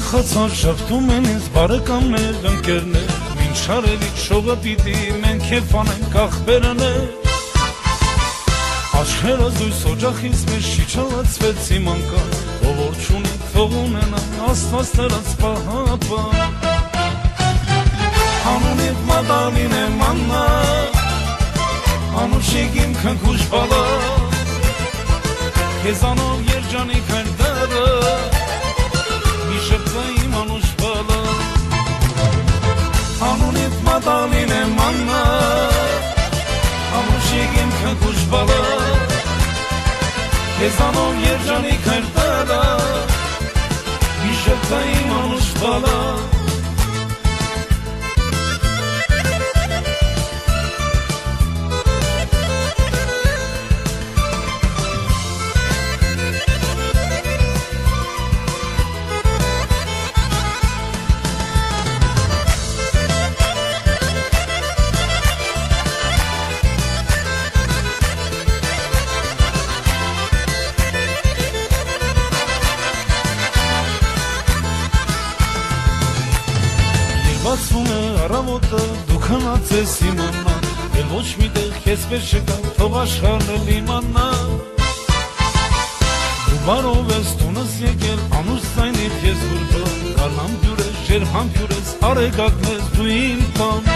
Ուրախացան շփթում են ինձ բարեկամներ ընկերներ Մինչ արևիկ շողը պիտի մենք և անենք ախբերներ Աչքերը զույս օջախից մեջ շիչալացվեց իմ անկան Ով որ չունի թող ունենա աստված դրած պահապան Անունիդ մադալին եմ աննա Անուշիկ իմ քնքուշ բալա Քեզանով երջանիկ են դարը Մի շպտա իմ անուշ բալա Անունիդ մադալին եմ աննա Անուշիկ իմ քնքուշ բալա Քեզանով երջանիկ են դարը Մի շպտա իմ անուշ բալա Բացվում է առավոտը, դու քնած ես իմանա Էլ ոչ մի տեղ քեզ պես չկա, թող աշխարհն էլ իմանա Դու բարով ես տունս եկել, անուշ ձայնիդ ես ուրբը Գարնամ բյուր ես, ջերմամ բյուր ես, արեգակն ես դու իմ տան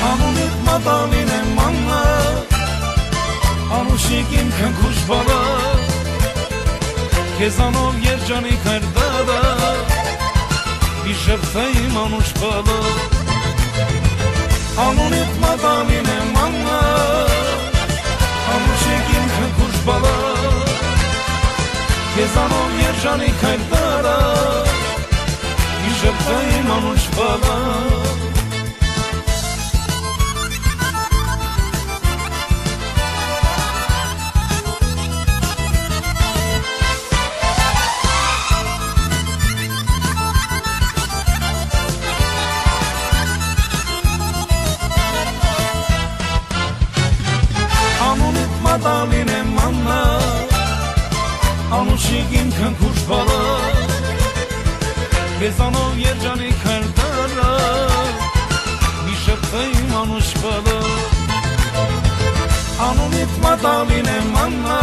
Անունիդ մադալին եմ աննա Անուշիկ իմ քնքուշ բալա Քեզանով երջանիկ էր դադա Մի շպտա իմ անուշ բալա Անունիդ մադալին եմ աննա Անուշիկ իմ քնքուշ բալա Քեզանով երջանիկ էր դարա Մի շպտա իմ անուշ բալա Մադալին եմ աննա Անուշիկ իմ քնքուշ բալա Քեզանով երջանիկ էր դարա Մի շպտա իմ անուշ բալա Անունիդ մադալին եմ աննա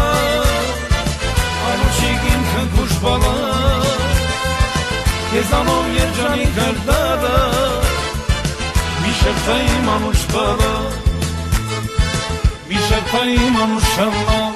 Անուշիկ իմ քնքուշ բալա Քեզանով երջանիկ էր դարա Մի շպտա իմ անուշ բալա Mi shepta im anushallah